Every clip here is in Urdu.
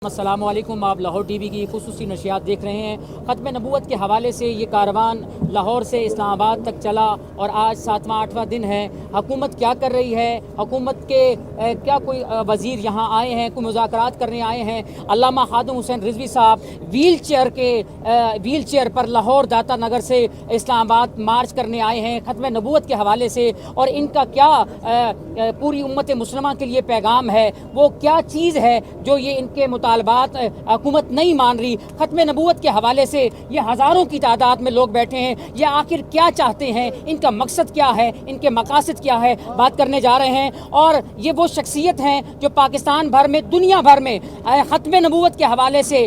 السلام علیکم، آپ لاہور ٹی وی کی خصوصی نشریات دیکھ رہے ہیں۔ ختم نبوت کے حوالے سے یہ کاروان لاہور سے اسلام آباد تک چلا اور آج 7واں دن ہے۔ حکومت کیا کر رہی ہے؟ حکومت کے کیا کوئی وزیر یہاں آئے ہیں، کوئی مذاکرات کرنے آئے ہیں؟ علامہ خادم حسین رضوی صاحب ویل چیئر پر لاہور داتا نگر سے اسلام آباد مارچ کرنے آئے ہیں ختم نبوت کے حوالے سے، اور ان کا کیا پوری امت مسلمہ کے لیے پیغام ہے، وہ کیا چیز ہے جو یہ ان کے مطالبات حکومت نہیں مان رہی؟ ختم نبوت کے حوالے سے یہ ہزاروں کی تعداد میں لوگ بیٹھے ہیں، یہ آخر کیا چاہتے ہیں، ان کا مقصد کیا ہے، ان کے مقاصد کیا ہے، بات کرنے جا رہے ہیں۔ اور یہ وہ شخصیت ہیں جو پاکستان بھر میں، دنیا بھر میں ختم نبوت کے حوالے سے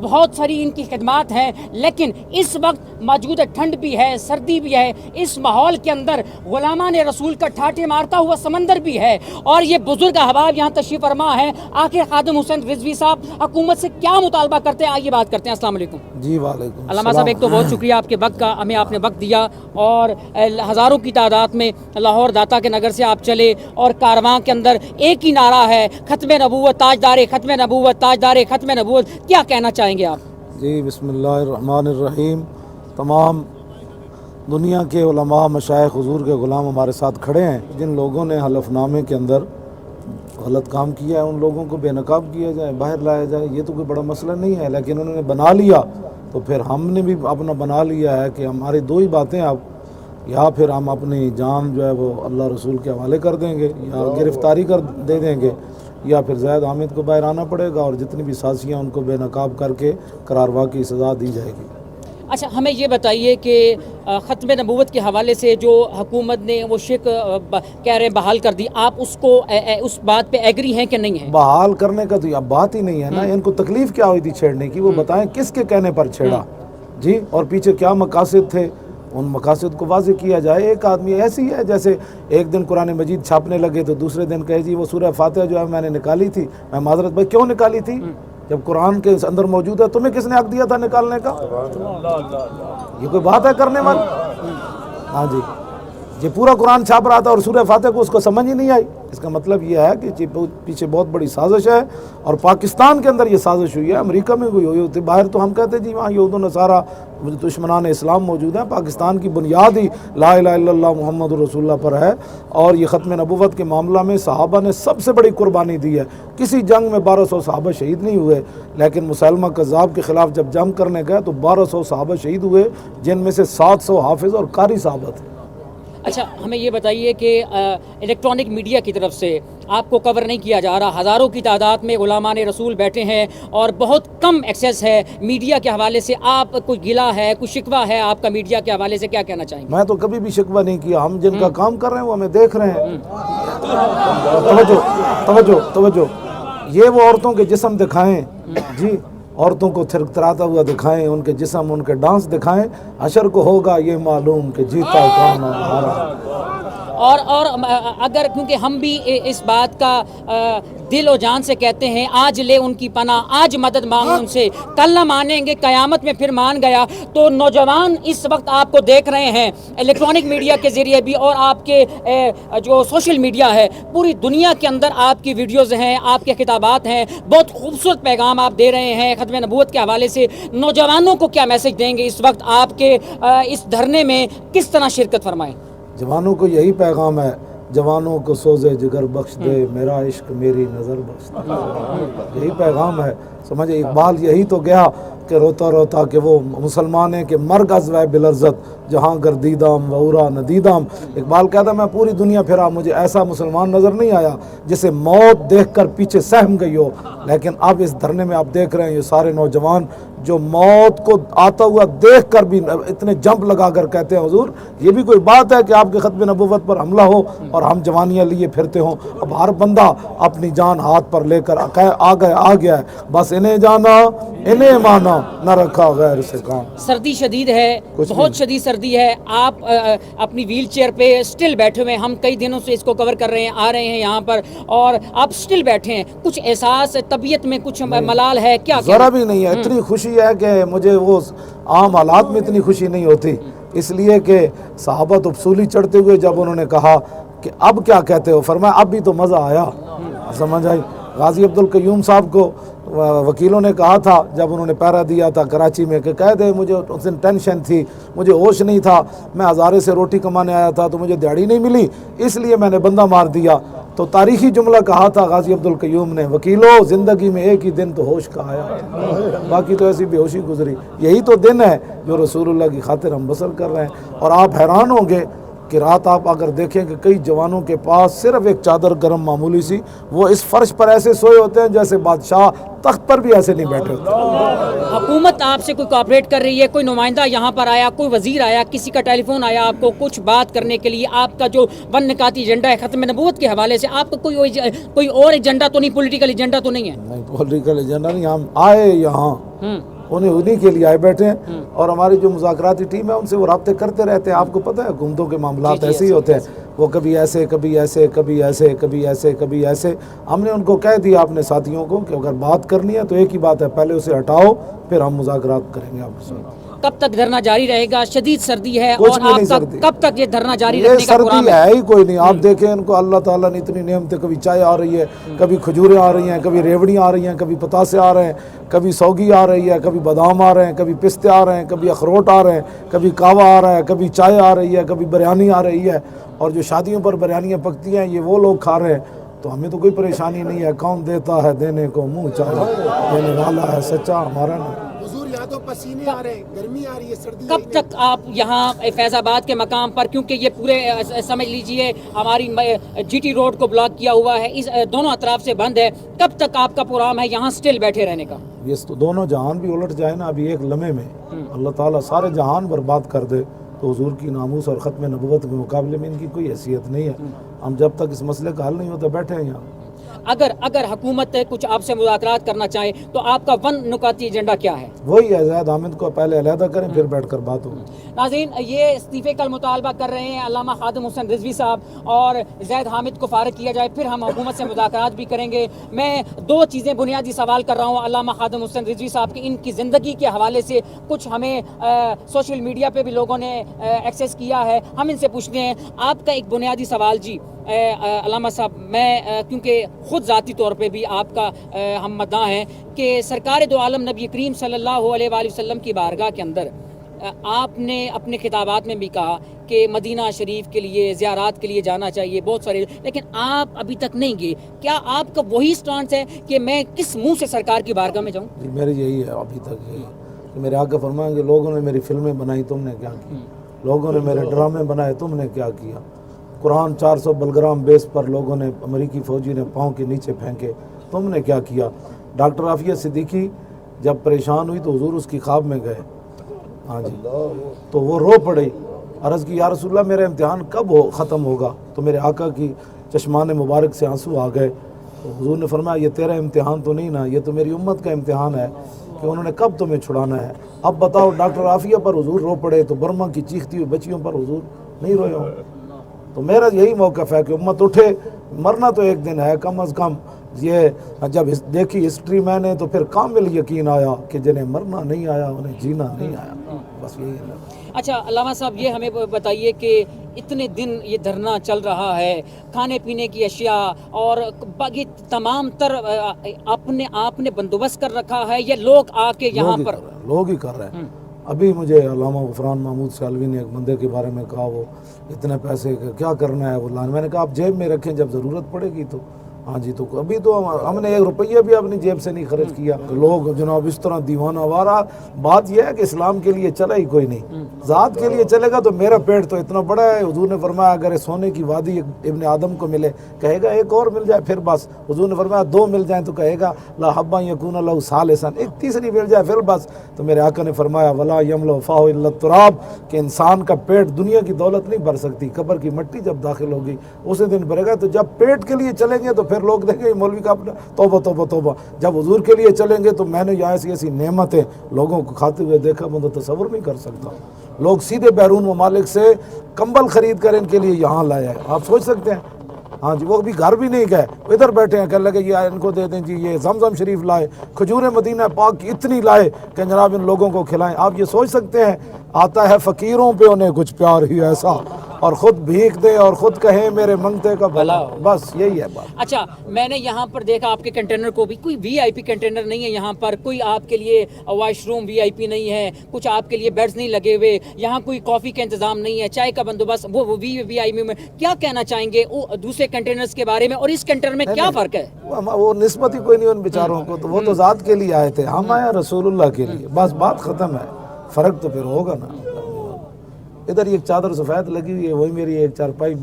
بہت ساری ان کی خدمات ہیں، لیکن اس وقت موجودہ ٹھنڈ بھی ہے، سردی بھی ہے، اس ماحول کے اندر غلامان رسول کا ٹھاٹھے مارتا ہوا سمندر بھی ہے، اور یہ بزرگ احباب یہاں تشریف فرما ہے۔ آخر خادم حسین رضوی صاحب حکومت سے کیا مطالبہ کرتے ہیں، آئیے بات کرتے ہیں۔ السلام علیکم جی وعلیکم علامہ صاحب، ایک تو بہت شکریہ آپ کے وقت کا، ہمیں آپ نے وقت دیا، اور ہزاروں کی تعداد میں لاہور داتا کے نگر سے آپ چلے، اور کارواں کے اندر ایک ہی نعرہ ہے، ختم نبوت تاجدار ختم نبوت، تاجدار ختم نبوت۔ کیا کہنا چاہیں گے آپ؟ جی بسم اللہ الرحمن الرحیم۔ تمام دنیا کے علماء، مشائخ، حضور کے غلام ہمارے ساتھ کھڑے ہیں۔ جن لوگوں نے حلف نامے کے اندر غلط کام کیا ہے ان لوگوں کو بے نقاب کیا جائے، باہر لایا جائے، یہ تو کوئی بڑا مسئلہ نہیں ہے، لیکن انہوں نے بنا لیا تو پھر ہم نے بھی اپنا بنا لیا ہے کہ ہماری دو ہی باتیں اب، یا پھر ہم اپنی جان جو ہے وہ اللہ رسول کے حوالے کر دیں گے، یا گرفتاری دے دیں گے، یا پھر زید حامد کو باہر آنا پڑے گا، اور جتنی بھی سازیاں ان کو بے نقاب کر کے قراروا کی سزا دی جائے گی۔ اچھا، ہمیں یہ بتائیے کہ ختم نبوت کے حوالے سے جو حکومت نے وہ شک کہہ رہے ہیں بحال کر دی، آپ اس بات پہ ایگری ہیں کہ نہیں ہیں؟ بحال کرنے کا تو اب بات ہی نہیں ہے نا، ان کو تکلیف کیا ہوئی تھی چھیڑنے کی، وہ بتائیں کس کے کہنے پر چھیڑا جی، اور پیچھے کیا مقاصد تھے، ان مقاصد کو واضح کیا جائے۔ ایک آدمی ایسی ہے جیسے ایک دن قرآن مجید چھاپنے لگے تو دوسرے دن کہے جی وہ سورہ فاتحہ جو ہے میں نے نکالی تھی، میں معذرت بھائی کیوں نکالی تھی جب قرآن کے اندر موجود ہے، تمہیں کس نے حق دیا تھا نکالنے کا؟ یہ کوئی بات ہے کرنے والی؟ ہاں جی، یہ پورا قرآن چھاپ رہا تھا اور سورہ فاتحہ کو اس کو سمجھ ہی نہیں آئی۔ اس کا مطلب یہ ہے کہ پیچھے بہت بڑی سازش ہے، اور پاکستان کے اندر یہ سازش ہوئی ہے، امریکہ میں کوئی ہوئی ہوتی، باہر تو ہم کہتے جی وہاں یہود و نصارہ دشمنان اسلام موجود ہیں، پاکستان کی بنیاد ہی لا الہ الا اللہ محمد رسول اللہ پر ہے، اور یہ ختم نبوت کے معاملہ میں صحابہ نے سب سے بڑی قربانی دی ہے۔ کسی جنگ میں 1200 صحابہ شہید نہیں ہوئے، لیکن مسلمہ کذاب کے خلاف جب جنگ کرنے گئے تو 1200 صحابہ شہید ہوئے، جن میں سے 700 حافظ اور قاری صحابہ تھے۔ اچھا، ہمیں یہ بتائیے کہ الیکٹرانک میڈیا کی طرف سے آپ کو کور نہیں کیا جا رہا، ہزاروں کی تعداد میں غلامان رسول بیٹھے ہیں اور بہت کم ایکسیس ہے میڈیا کے حوالے سے، آپ کوئی گلہ ہے، کوئی شکوہ ہے آپ کا میڈیا کے حوالے سے، کیا کہنا چاہیں گے؟ میں تو کبھی بھی شکوہ نہیں کیا، ہم جن کا کام کر رہے ہیں وہ ہمیں دیکھ رہے ہیں۔ توجہ، یہ وہ عورتوں کے جسم دکھائیں جی، عورتوں کو تھرتھراتا ہوا دکھائیں، ان کے جسم، ان کے ڈانس دکھائیں، حشر کو ہوگا یہ معلوم کہ جیتا کون اور ہارا۔ اور اگر کیونکہ ہم بھی اس بات کا دل و جان سے کہتے ہیں، آج لے ان کی پناہ، آج مدد مانگ ان سے، کل نہ مانیں گے قیامت میں پھر مان گیا۔ تو نوجوان اس وقت آپ کو دیکھ رہے ہیں الیکٹرانک میڈیا کے ذریعے بھی، اور آپ کے جو سوشل میڈیا ہے، پوری دنیا کے اندر آپ کی ویڈیوز ہیں، آپ کے خطابات ہیں، بہت خوبصورت پیغام آپ دے رہے ہیں ختم نبوت کے حوالے سے۔ نوجوانوں کو کیا میسج دیں گے اس وقت آپ کے اس دھرنے میں، کس طرح شرکت فرمائیں؟ جوانوں کو یہی پیغام ہے، جوانوں کو سوزے جگر بخش دے، میرا عشق میری نظر بخش دے، یہی پیغام ہے۔ سمجھے اقبال یہی تو گیا کہ روتا روتا کہ وہ مسلمان ہے کہ مرگ از وے بلرزت جہاں گردیدام وورا ندیدام۔ اقبال کہتا ہے میں پوری دنیا پھرا، مجھے ایسا مسلمان نظر نہیں آیا جسے موت دیکھ کر پیچھے سہم گئی ہو، لیکن اب اس دھرنے میں آپ دیکھ رہے ہیں یہ سارے نوجوان جو موت کو آتا ہوا دیکھ کر بھی اتنے جمپ لگا کر کہتے ہیں حضور یہ بھی کوئی بات ہے کہ آپ کے ختم نبوت پر حملہ ہو اور ہم جوانیاں لیے پھرتے ہوں۔ اب ہر بندہ اپنی جان ہاتھ پر لے کر آ گیا ہے، بس انہیں جانا انہیں مانا، نہ رکھا غیر سے کام۔ سردی شدید ہے، بہت شدید سردی ہے، آپ اپنی ویل چیئر پہ سٹل بیٹھے ہوئے ہیں، ہم کئی دنوں سے اس کو کور کر رہے ہیں، آ رہے ہیں یہاں پر، اور آپ سٹل بیٹھے ہیں، کچھ احساس طبیعت میں کچھ ملال ہے کیا؟ ذرا بھی نہیں ہے، اتنی خوشی ہے کہ مجھے وہ عام حالات میں اتنی خوشی نہیں ہوتی، اس لیے کہ صحابہ تو اصولی چڑھتے ہوئے جب انہوں نے کہا کہ اب کیا کہتے ہو، فرمایا اب بھی تو مزہ آیا، سمجھ آئی۔ غازی عبدالقیوم صاحب کو وکیلوں نے کہا تھا جب انہوں نے پیرا دیا تھا کراچی میں کہ کہہ دے مجھے اس دن ٹینشن تھی، مجھے ہوش نہیں تھا، میں ہزارے سے روٹی کمانے آیا تھا تو مجھے دیہڑی نہیں ملی اس لیے میں نے بندہ مار دیا. تو تاریخی جملہ کہا تھا غازی عبدالقیوم نے، وکیلوں زندگی میں ایک ہی دن تو ہوش کا آیا، باقی تو ایسی بے ہوشی گزری. یہی تو دن ہے جو رسول اللہ کی خاطر ہم بسر کر رہے ہیں. اور آپ حیران ہوں گے کہ رات آپ اگر دیکھیں کہ کئی جوانوں کے پاس صرف ایک چادر گرم معمولی سی، وہ اس فرش پر ایسے سوئے ہوتے ہیں جیسے بادشاہ تخت پر بھی ایسے نہیں بیٹھے ہوتے. حکومت آپ سے کوئی کوآپریٹ کر رہی ہے؟ کوئی نمائندہ یہاں پر آیا، کوئی وزیر آیا، کسی کا ٹیلی فون آیا آپ کو کچھ بات کرنے کے لیے؟ آپ کا جو ون نکاتی ایجنڈا ہے ختم نبوت کے حوالے سے، آپ کا کوئی اور ایجنڈا تو نہیں، پولیٹیکل ایجنڈا تو نہیں ہے؟ نہیں، پولیٹیکل ایجنڈا نہیں، ہم آئے یہاں انہیں کے لیے آئے بیٹھے ہیں. اور ہماری جو مذاکراتی ٹیم ہے ان سے وہ رابطے کرتے رہتے ہیں. آپ کو پتہ ہے حکومتوں کے معاملات ایسے ہی ہوتے ہیں، وہ کبھی ایسے کبھی ایسے کبھی ایسے کبھی ایسے کبھی ایسے. ہم نے ان کو کہہ دیا اپنے ساتھیوں کو کہ اگر بات کرنی ہے تو ایک ہی بات ہے، پہلے اسے ہٹاؤ پھر ہم مذاکرات کریں گے آپ کے ساتھ. کب تک دھرنا جاری رہے گا؟ شدید سردی ہے کچھ اور بھی نہیں آپ کا سردی. کب تک یہ دھرنا جاری یہ رکھنے کا پروگرام سردی ہے ہی کوئی نہیں. آپ دیکھیں ان کو اللہ تعالیٰ نے اتنی نعمتیں، کبھی چائے آ رہی ہے، کبھی کھجوریں آ رہی ہیں، کبھی ریوڑیاں آ رہی ہیں، کبھی پتاسے آ رہے ہیں، کبھی سوگی آ رہی ہے، کبھی بادام آ رہے ہیں، کبھی پستے آ رہے ہیں، کبھی اخروٹ آ رہے ہیں، کبھی کاوا آ رہا ہے، کبھی چائے آ رہی ہے، کبھی بریانی آ رہی ہے. اور جو شادیوں پر بریانیاں پکتی ہیں یہ وہ لوگ کھا رہے ہیں. تو ہمیں تو کوئی پریشانی نہیں ہے. کون دیتا ہے دینے کو منہ چاہے، دینے والا ہے سچا ہمارا نہیں. حضور یادوں پسینے آ رہے ہیں، گرمی آ رہی ہے، سردی کب تک آپ یہاں فیض آباد کے مقام پر، کیونکہ یہ پورے سمجھ لیجئے ہماری جی ٹی روڈ کو بلاک کیا ہوا ہے، اس دونوں اطراف سے بند ہے، کب تک آپ کا پروگرام ہے یہاں سٹل بیٹھے رہنے کا؟ یہ تو دونوں جہان بھی الٹ جائے نا ابھی ایک لمحے میں، اللہ تعالیٰ سارے جہان برباد کر دے تو حضور کی ناموس اور ختم نبوت کے مقابلے میں ان کی کوئی حیثیت نہیں ہے. ہم جب تک اس مسئلے کا حل نہیں ہوتا بیٹھے ہیں یہاں. اگر حکومت کچھ آپ سے مذاکرات کرنا چاہے تو آپ کا ون نکاتی ایجنڈا کیا ہے؟ وہی ہے زید حامد کو پہلے علیحدہ کریں پھر بیٹھ کر بات ہوگی. ناظرین، یہ استعفے کا مطالبہ کر رہے ہیں علامہ خادم حسین رضوی صاحب، اور زید حامد کو فارغ کیا جائے پھر ہم حکومت سے مذاکرات بھی کریں گے. میں دو چیزیں بنیادی سوال کر رہا ہوں علامہ خادم حسین رضوی صاحب کی، ان کی زندگی کے حوالے سے کچھ ہمیں سوشل میڈیا پہ بھی لوگوں نے ایکسیس کیا ہے، ہم ان سے پوچھتے ہیں. آپ کا ایک بنیادی سوال جی علامہ صاحب، میں کیونکہ خود ذاتی طور پہ بھی آپ کا ہم مداح ہیں کہ سرکار دو عالم نبی کریم صلی اللہ علیہ وآلہ وسلم کی بارگاہ کے اندر آپ نے اپنے خطابات میں بھی کہا کہ مدینہ شریف کے لیے زیارات کے لیے جانا چاہیے بہت سارے، لیکن آپ ابھی تک نہیں گئے. کیا آپ کا وہی سٹانس ہے کہ میں کس منہ سے سرکار کی بارگاہ میں جاؤں؟ جی میری یہی ہے ابھی تک یہی کہ میرے آقا فرمائیں کہ لوگوں نے میری فلمیں بنائی تم نے کیا کی، لوگوں نے میرے ڈرامے بنائے تم نے کیا کیا، قرآن 400 بلگرام بیس پر لوگوں نے امریکی فوجی نے پاؤں کے نیچے پھینکے تم نے کیا کیا. ڈاکٹر عافیہ صدیقی جب پریشان ہوئی تو حضور اس کی خواب میں گئے، ہاں جی، تو وہ رو پڑی، عرض کی یا رسول اللہ میرا امتحان کب ختم ہوگا؟ تو میرے آقا کی چشمان مبارک سے آنسو آ گئے. تو حضور نے فرمایا یہ تیرا امتحان تو نہیں نا، یہ تو میری امت کا امتحان ہے کہ انہوں نے کب تمہیں چھڑانا ہے. اب بتاؤ ڈاکٹر عافیہ پر حضور رو پڑے تو برما کی چیختی ہوئی بچیوں پر حضور نہیں روئے ہوں؟ تو میرا یہی موقف ہے کہ امت اٹھے، مرنا تو ایک دن ہے کم از کم. یہ جب دیکھی ہسٹری میں نے تو پھر کامل یقین آیا کہ جنہیں مرنا نہیں آیا انہیں جینا نہیں آیا. بس یہی ہے. اچھا علامہ صاحب، یہ ہمیں بتائیے کہ اتنے دن یہ دھرنا چل رہا ہے، کھانے پینے کی اشیاء اور باقی تمام تر آپ نے بندوبست کر رکھا ہے یا لوگ آ کے یہاں پر؟ لوگ ہی کر رہے ہیں. ابھی مجھے علامہ غفران محمود سالوی نے ایک بندے کے بارے میں کہا وہ اتنے پیسے کیا کرنا ہے وہ لانا. میں نے کہا آپ جیب میں رکھیں جب ضرورت پڑے گی تو. ہاں جی، تو ابھی تو ہم نے 1 روپیہ بھی اپنی جیب سے نہیں خرچ کیا. لوگ جناب اس طرح دیوانہ وارہ. بات یہ ہے کہ اسلام کے لیے چلا ہی کوئی نہیں، ذات کے لیے چلے گا تو میرا پیٹ تو اتنا بڑا ہے. حضور نے فرمایا اگر سونے کی وادی ابن آدم کو ملے کہے گا ایک اور مل جائے پھر بس. حضور نے فرمایا 2 مل جائیں تو کہے گا لا حبا یکون لہ ثالثا، ایک تیسری مل جائے پھر بس. تو میرے آقا نے فرمایا ولا یملأ فاہ الا التراب، کہ انسان کا پیٹ دنیا کی دولت نہیں بھر سکتی، قبر کی مٹی جب داخل ہوگی اسی دن بھرے گا. تو جب پیٹ کے لیے چلیں گے تو پھر لوگ دیکھیں گے مولوی کا اپنا توبہ توبہ توبہ. جب حضور کے لیے چلیں گے تو میں نے یہاں ایسی نعمتیں لوگوں کو کھاتے ہوئے دیکھا میں تو تصور نہیں کر سکتا. لوگ سیدھے بیرون ممالک سے کمبل خرید کر ان کے لیے یہاں لائے ہیں. آپ سوچ سکتے ہیں؟ ہاں جی، وہ بھی گھر بھی نہیں گئے، ادھر بیٹھے ہیں. کہنے لگے یہ ان کو دے دیں جی، یہ زمزم شریف لائے، کھجور مدینہ پاک کی اتنی لائے کہ جناب ان لوگوں کو کھلائیں. آپ یہ سوچ سکتے ہیں؟ آتا ہے فقیروں پہ انہیں کچھ پیار ہی ایسا اور خود بھیک دے اور خود کہیں میرے منگتے کا بھلا، بس یہی ہے بات۔ اچھا، میں نے یہاں پر دیکھا آپ کے کنٹینر کو بھی کوئی وی آئی پی کنٹینر نہیں ہے یہاں پر، کوئی آپ کے لیے واش روم وی آئی پی نہیں ہے، کچھ آپ کے لیے بیڈز نہیں لگے ہوئے، یہاں کوئی کافی کا انتظام نہیں ہے، چائے کا بندوبست، وہ وی آئی پی میں کیا کہنا چاہیں گے دوسرے کنٹینرز کے بارے میں اور اس کنٹینر میں کیا فرق ہے؟ وہ نسبت ہی کوئی نہیں ان بیچاروں کو، تو وہ تو ذات کے لیے آئے تھے، ہم آئے رسول اللہ کے لیے، بس بات ختم ہے۔ فرق تو پھر ہوگا نا۔ ادھر ایک چادر سفید لگی ہوئی ہے، وہی میری ایک چارپائی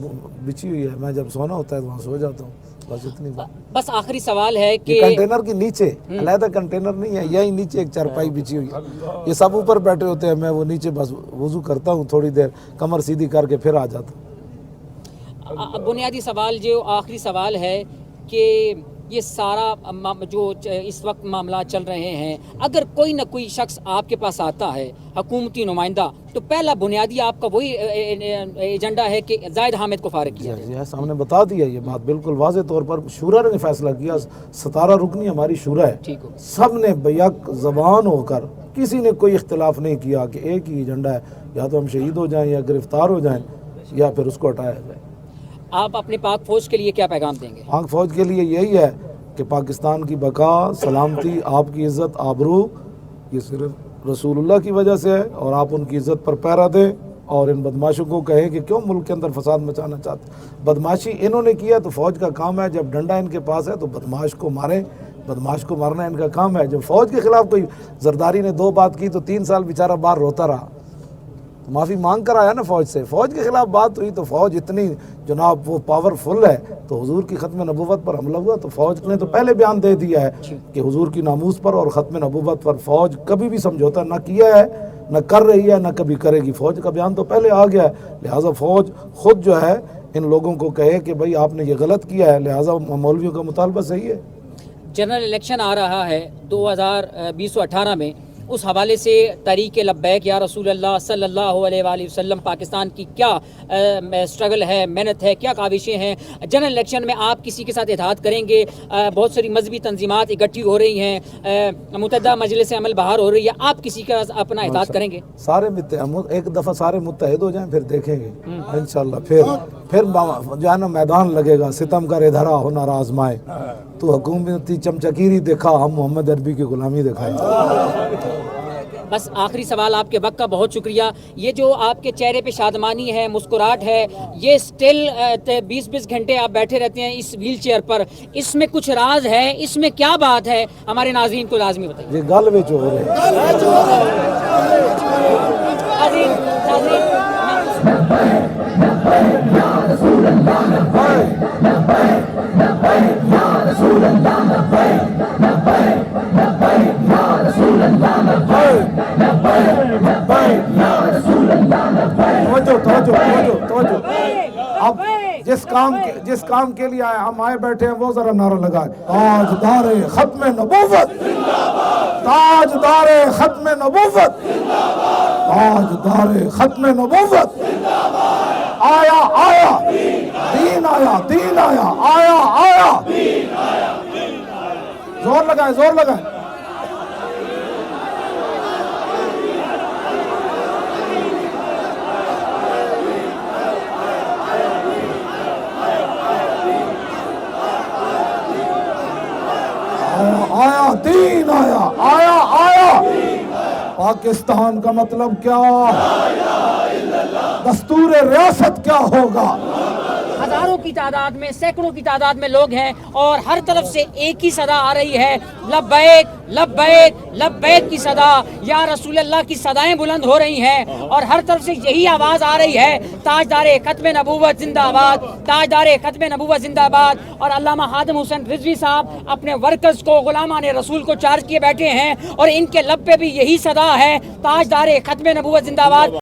بچھی ہوئی ہے، میں جب سونا ہوتا ہے تو وہاں سو جاتا ہوں، بس اتنی بات۔ بس آخری سوال ہے کہ یہ کنٹینر کے نیچے علیحدہ کنٹینر نہیں ہے، یہی نیچے ایک چارپائی بچھی ہوئی ہے، یہ سب اوپر بیٹھے ہوتے ہیں، میں وہ نیچے بس وضو کرتا ہوں تھوڑی دیر، کمر سیدھی کر کے پھر آ جاتا ہوں۔ بنیادی سوال جو آخری سوال ہے کہ یہ سارا جو اس وقت معاملات چل رہے ہیں، اگر کوئی نہ کوئی شخص آپ کے پاس آتا ہے حکومتی نمائندہ، تو پہلا بنیادی آپ کا وہی ایجنڈا ہے کہ زاہد حامد کو فارغ کیا جائے۔ ہم نے بتا دیا یہ بات بالکل واضح طور پر، شورا نے فیصلہ کیا، 17 رکنی ہماری شورا ہے، ٹھیک ہو، سب نے بیک زبان ہو کر، کسی نے کوئی اختلاف نہیں کیا کہ ایک ہی ایجنڈا ہے، یا تو ہم شہید ہو جائیں یا گرفتار ہو جائیں یا پھر اس کو ہٹایا جائے۔ آپ اپنے پاک فوج کے لیے کیا پیغام دیں گے؟ پاک فوج کے لیے یہی ہے کہ پاکستان کی بقا، سلامتی، آپ کی عزت، آبرو، یہ صرف رسول اللہ کی وجہ سے ہے، اور آپ ان کی عزت پر پیرا دیں، اور ان بدماشوں کو کہیں کہ کیوں ملک کے اندر فساد مچانا چاہتے۔ بدماشی انہوں نے کیا تو فوج کا کام ہے، جب ڈنڈا ان کے پاس ہے تو بدماش کو ماریں، بدماش کو مارنا ان کا کام ہے۔ جب فوج کے خلاف کوئی زرداری نے 2 بات کی تو 3 سال بیچارہ باہر روتا رہا، معافی مانگ کر آیا نا فوج سے، فوج کے خلاف بات ہوئی تو فوج اتنی جناب وہ پاورفل ہے، تو حضور کی ختم نبوت پر حملہ ہوا تو فوج نے تو پہلے بیان دے دیا ہے کہ حضور کی ناموس پر اور ختم نبوت پر فوج کبھی بھی سمجھوتا نہ کیا ہے، نہ کر رہی ہے، نہ کبھی کرے گی۔ فوج کا بیان تو پہلے آ گیا ہے، لہٰذا فوج خود جو ہے ان لوگوں کو کہے کہ بھائی آپ نے یہ غلط کیا ہے، لہٰذا مولویوں کا مطالبہ صحیح ہے۔ جنرل الیکشن آ رہا ہے 2018 میں، اس حوالے سے تحریک لبیک یا رسول اللہ صلی اللہ علیہ وآلہ وسلم پاکستان کی کیا سٹرگل ہے، محنت ہے، کیا کاوشیں ہیں؟ جنرل الیکشن میں آپ کسی کے ساتھ اتحاد کریں گے؟ بہت ساری مذہبی تنظیمات اکٹھی ہو رہی ہیں، متحدہ مجلس عمل بہار ہو رہی ہے، آپ کسی کا اپنا اتحاد کریں گے؟ سارے ایک دفعہ سارے متحد ہو جائیں، پھر دیکھیں گے انشاءاللہ، پھر جو ہے نا میدان لگے گا، ستم کر ادھرا ہنر آزمائے، تو حکومتی چمچکیری دکھا، ہم محمد عربی کی غلامی دکھائیں۔ بس آخری سوال آپ کے وقت کا بہت شکریہ۔ یہ جو آپ کے چہرے پہ شادمانی ہے، مسکراہٹ ہے، یہ سٹل 20 گھنٹے آپ بیٹھے رہتے ہیں اس ویل چیئر پر، اس میں کچھ راز ہے، اس میں کیا بات ہے؟ ہمارے ناظرین کو لازمی بتائیے۔ یہ گل وچ ہو رہے توجہ۔ اب جس کام کے لیے ہم آئے بیٹھے ہیں وہ ذرا نعرہ لگائے، تاجدار ختم نبوت، تاجدار ختم نبوت، تاجدار ختم نبوت، آیا آیا دین آیا، دین آیا، آیا آیا، زور لگائے، زور لگائے۔ آیا دین آیا، آیا آیا۔ پاکستان کا مطلب کیا؟ دستور ریاست کیا ہوگا؟ ہزاروں کی تعداد میں، سینکڑوں کی تعداد میں لوگ ہیں، اور ہر طرف سے ایک ہی صدا آ رہی ہے، لبیک لبیک لبیک کی صدا، یا رسول اللہ کی صدائیں بلند ہو رہی ہیں، اور ہر طرف سے یہی آواز آ رہی ہے، تاجدار ختم نبوت زندہ باد، تاجدار ختم نبوت زندہ باد۔ اور علامہ خادم حسین رضوی صاحب اپنے ورکرز کو، غلامان رسول کو چارج کیے بیٹھے ہیں، اور ان کے لب پہ بھی یہی صدا ہے، تاجدار ختم نبوت زندہ باد۔